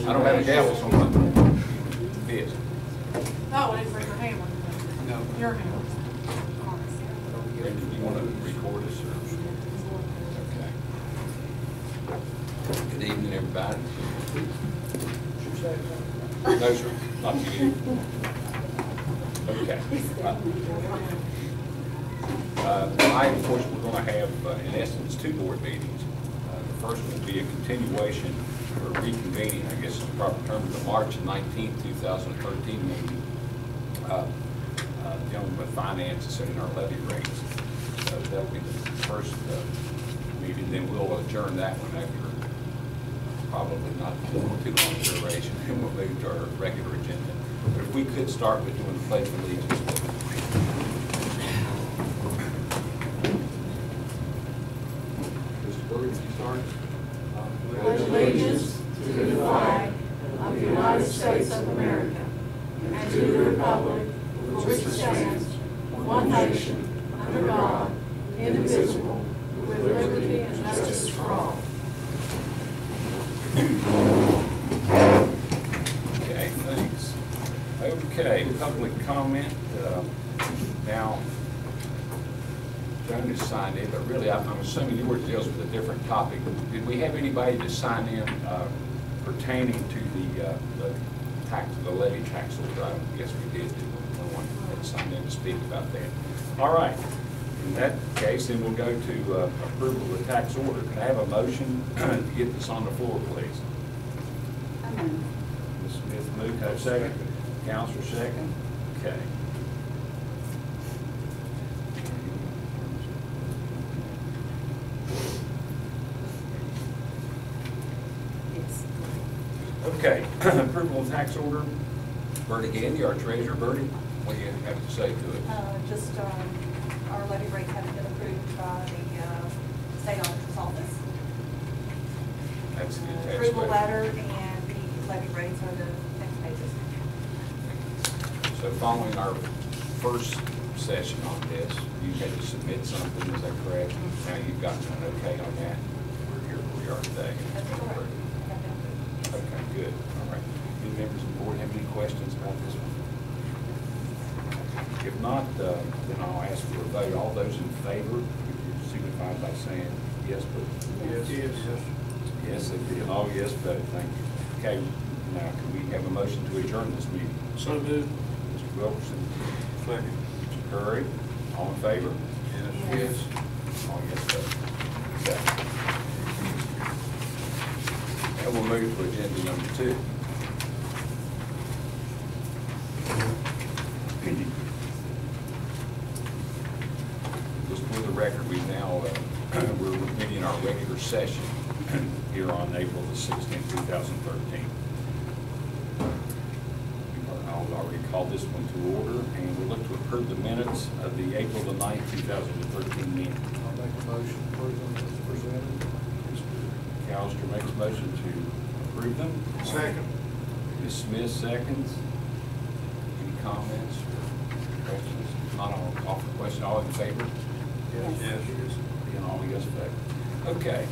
I don't have a gavel, so I'm not. Yes. Oh, it's for your hammer. No. Your hammer. Do you want to record this or? Okay. Good evening, everybody. No, sir, not to you. Okay. Tonight, of course, we're going to have, in essence, two board meetings. The first will be a continuation or reconvening, I guess is the proper term, the March 19th, 2013 meeting. Dealing with finance and setting our levy rates. So that'll be the first meeting. Then we'll adjourn that one after probably not too long duration, and we'll move to our regular agenda. But if we could start with doing the Pledge of Allegiance. Mr. Burry, if you start. Pledge allegiance to the flag of the United States of America and to the republic for which it stands, one nation, under God, indivisible, with liberty and justice for all. Okay, thanks. Okay, public comment. Now, Joan has signed in, but really I'm assuming yours deals with a different topic. Did we have anybody to sign in pertaining to the levy tax order? I guess we did. No one had signed in to speak about that. All right. In that case, then we'll go to approval of the tax order. Can I have a motion to get this on the floor, please? Ms. Smith moved. Have a second? Counselor second? Okay. Okay, approval of tax order. Bertie Gandy, our treasurer. Bertie, what do you have to say to it? Just our levy rates haven't been approved by the state auditor's office. That's the attached Approval letter and the levy rates are the next pages. So following our first session on this, you had to submit something, is that correct? Now you've gotten an okay on that. We're here where we are today. That's correct. Okay, good. All right. Any members of the board have any questions about this one? If not, then I'll ask for a vote. All those in favor, you signify by saying yes, please. Yes. Yes. Yes, they did. Oh, yes, vote. Thank you. Okay, now can we have a motion to adjourn this meeting? So moved. Mr. Wilkerson. Second. Mr. Curry. All in favor? Yes. Yes. All yes, vote. Okay. Now we'll move to agenda number 2. Just for the record, we now we're meeting our regular session here on April the 16th, 2013. I'll already call this one to order, and we look to approve the minutes of the April the 9th, 2013 meeting. I'll make a motion to approve them as presented. Mr. Callister makes a motion to approve them. Second. Ms. Smith seconds. Any comments or questions? If not, I'll call for the question. All in favor? Yes. Yes. Being all yes vote. Okay.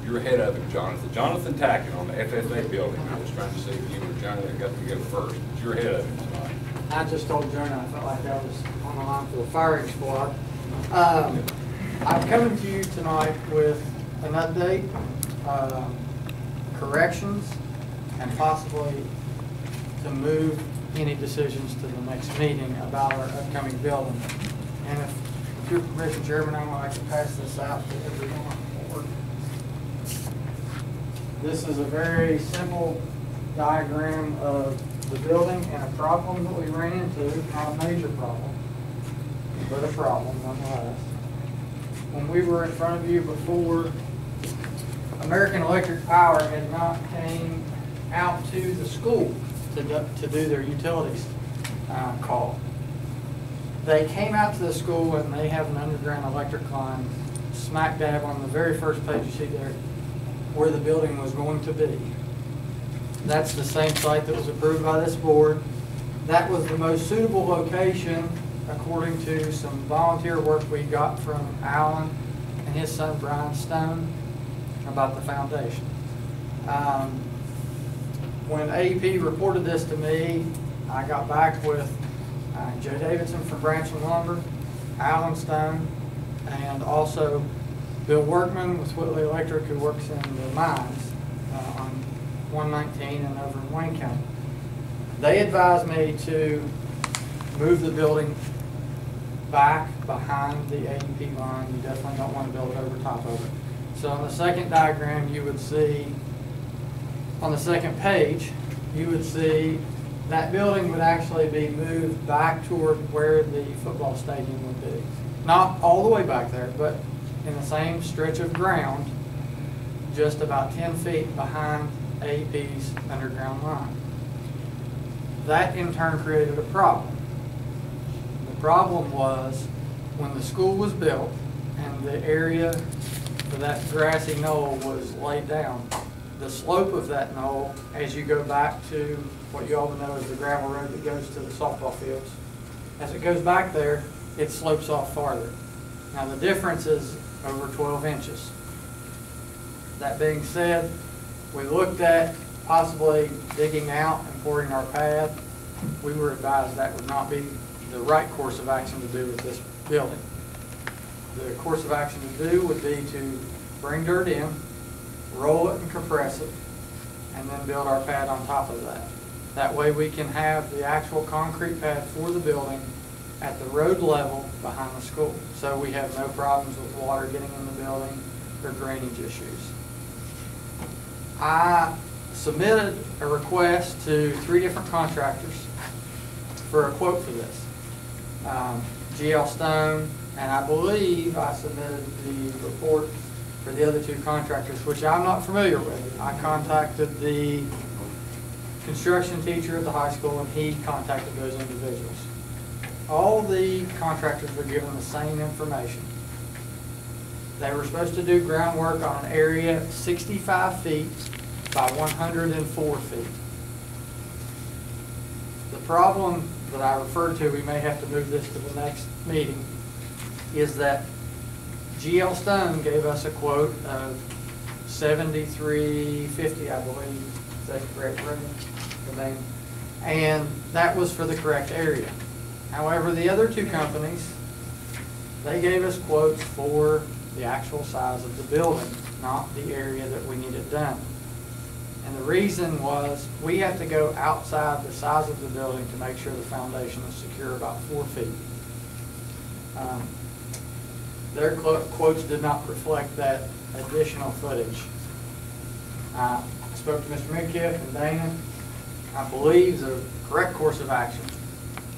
You're ahead of him, Jonathan. Jonathan Tackett on the FFA building. I was trying to see if you or Jonathan got to go first, but you're ahead of him tonight. I just told Jonah I felt like I was on the line for the firing squad. I'm coming to you tonight with an update, corrections, and possibly to move any decisions to the next meeting about our upcoming building. And if your permission, Chairman, I'm going to pass this out to everyone on board. This is a very simple diagram of the building and a problem that we ran into, not a major problem, but a problem nonetheless. When we were in front of you before, American Electric Power had not came out to the school to do their utilities call. They came out to the school and they have an underground electric line smack dab on the very first page you see there where the building was going to be. That's the same site that was approved by this board. That was the most suitable location according to some volunteer work we got from Alan and his son Brian Stone. about the foundation. When AEP reported this to me, I got back with Joe Davidson from Branson Lumber, Alan Stone, and also Bill Workman with Whitley Electric, who works in the mines on 119 and over in Wayne County. They advised me to move the building back behind the AEP line. You definitely don't want to build it over top of it. So on the second diagram, you would see, on the second page, you would see that building would actually be moved back toward where the football stadium would be. Not all the way back there, but in the same stretch of ground, just about 10 feet behind AEP's underground line. That in turn created a problem. The problem was when the school was built and the area for that grassy knoll was laid down, the slope of that knoll, as you go back to what you all know as the gravel road that goes to the softball fields, as it goes back there, it slopes off farther. Now the difference is over 12 inches. That being said, we looked at possibly digging out and pouring our pad. We were advised that would not be the right course of action to do with this building. The course of action to do would be to bring dirt in, roll it and compress it, and then build our pad on top of that. That way we can have the actual concrete pad for the building at the road level behind the school. So we have no problems with water getting in the building or drainage issues. I submitted a request to 3 different contractors for a quote for this. GL Stone, and I believe I submitted the report for the other 2 contractors, which I'm not familiar with. I contacted the construction teacher at the high school, and he contacted those individuals. All the contractors were given the same information. They were supposed to do groundwork on an area 65 feet by 104 feet. The problem that I referred to, we may have to move this to the next meeting, is that GL Stone gave us a quote of $73.50, I believe. Is that correct, the name? And that was for the correct area. However, the other 2 companies, they gave us quotes for the actual size of the building, not the area that we needed done. And the reason was we have to go outside the size of the building to make sure the foundation is secure about 4 feet. Their quotes did not reflect that additional footage. I spoke to Mr. Midkiff and Dana. I believe the correct course of action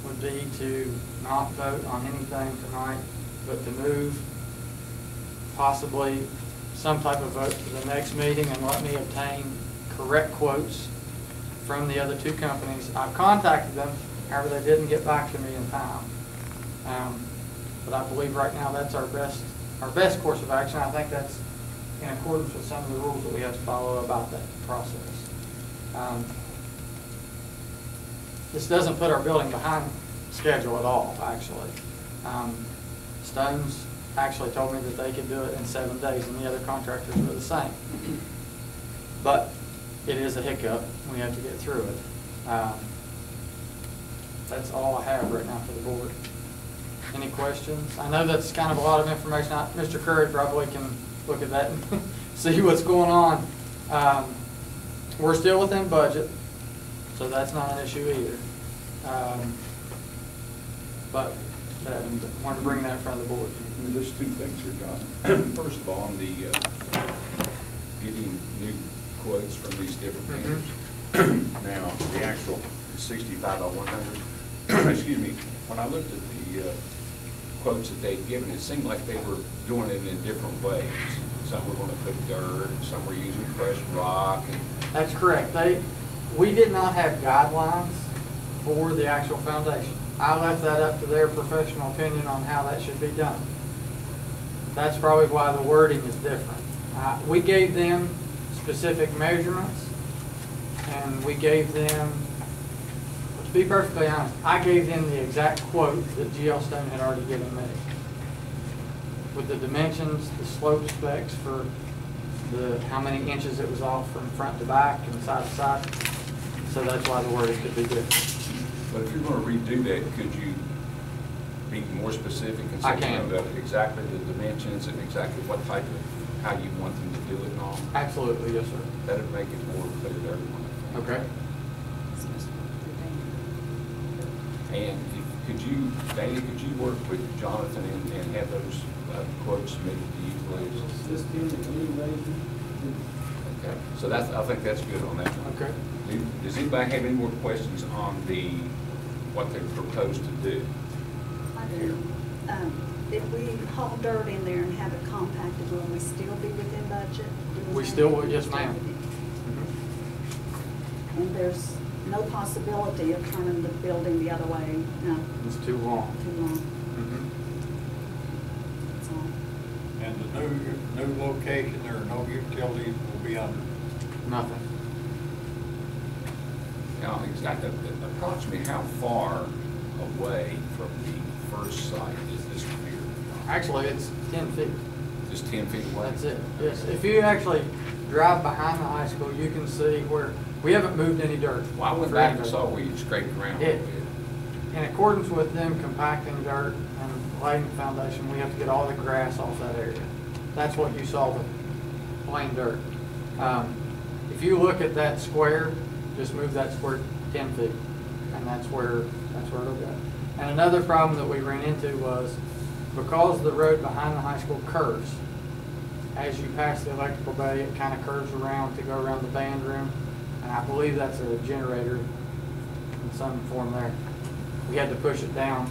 would be to not vote on anything tonight, but to move possibly some type of vote to the next meeting and let me obtain correct quotes from the other 2 companies. I've contacted them, however they didn't get back to me in time. But I believe right now that's our best course of action. I think that's in accordance with some of the rules that we have to follow about that process. This doesn't put our building behind schedule at all, actually. Stones actually told me that they could do it in 7 days, and the other contractors were the same. But it is a hiccup. We have to get through it. That's all I have right now for the board. Any questions? I know that's kind of a lot of information. Mr. Curry probably can look at that and see what's going on. We're still within budget, so that's not an issue either. But I wanted to bring that in front of the board. There's 2 things here, John. First of all, on the getting new quotes from these different vendors. Now, the actual 65 by 100, excuse me, when I looked at the quotes that they'd given, it seemed like they were doing it in different ways. Some were going to put dirt, some were using crushed rock. That's correct. We did not have guidelines for the actual foundation. I left that up to their professional opinion on how that should be done. That's probably why the wording is different. We gave them specific measurements, and we gave them, to be perfectly honest, I gave them the exact quote that GL Stone had already given me, with the dimensions, the slope specs for how many inches it was off from front to back and side to side. So that's why the wording could be different. But if you're gonna redo that, could you be more specific and I say, can. you know, exactly the dimensions and exactly what type of, how you want them to do it and all? Absolutely, yes, sir. That'd make it more clear to everyone. Okay. And could you, Dana, could you work with Jonathan and have those quotes submitted to you, please? Okay, so that's, I think that's good on that one. Okay. Does anybody have any more questions on what they propose to do? I do. If we haul dirt in there and have it compacted, will we still be within budget? We still will, yes, ma'am. And there's no possibility of turning the building the other way, no, It's too long. too long, Mhm. that's all. And the new location, there are no utilities will be under. Nothing. Now, exactly, approximately how far away from the first site is this pier? Actually, it's 10 feet. Just 10 feet away? That's it. Yes, if you actually drive behind the high school, you can see where, we haven't moved any dirt. Well, I went back and saw where you scraped around a little bit. In accordance with them compacting dirt and laying the foundation, we have to get all the grass off that area. That's what you saw, the plain dirt. If you look at that square, just move that square 10 feet, and that's where it'll go. And another problem that we ran into was, because the road behind the high school curves, as you pass the electrical bay, it kind of curves around to go around the band room, and I believe that's a generator in some form there. We had to push it down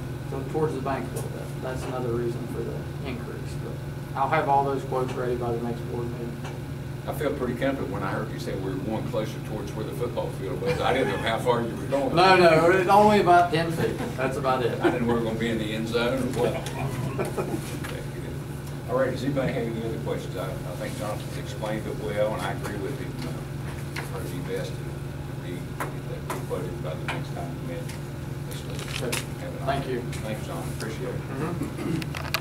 towards the bank a little bit. That's another reason for the increase. But I'll have all those quotes ready by the next board meeting. I felt pretty confident when I heard you say we were going closer towards where the football field was. I didn't know how far you were going. No, it's only about 10 feet. That's about it. I didn't know we were going to be in the end zone or what. All right, does anybody have any other questions? I think Jonathan's explained it well, and I agree with him. It'd be best to get that quoted by the next time we met. Okay. Thank you. Thanks, John. Appreciate it. Mhm.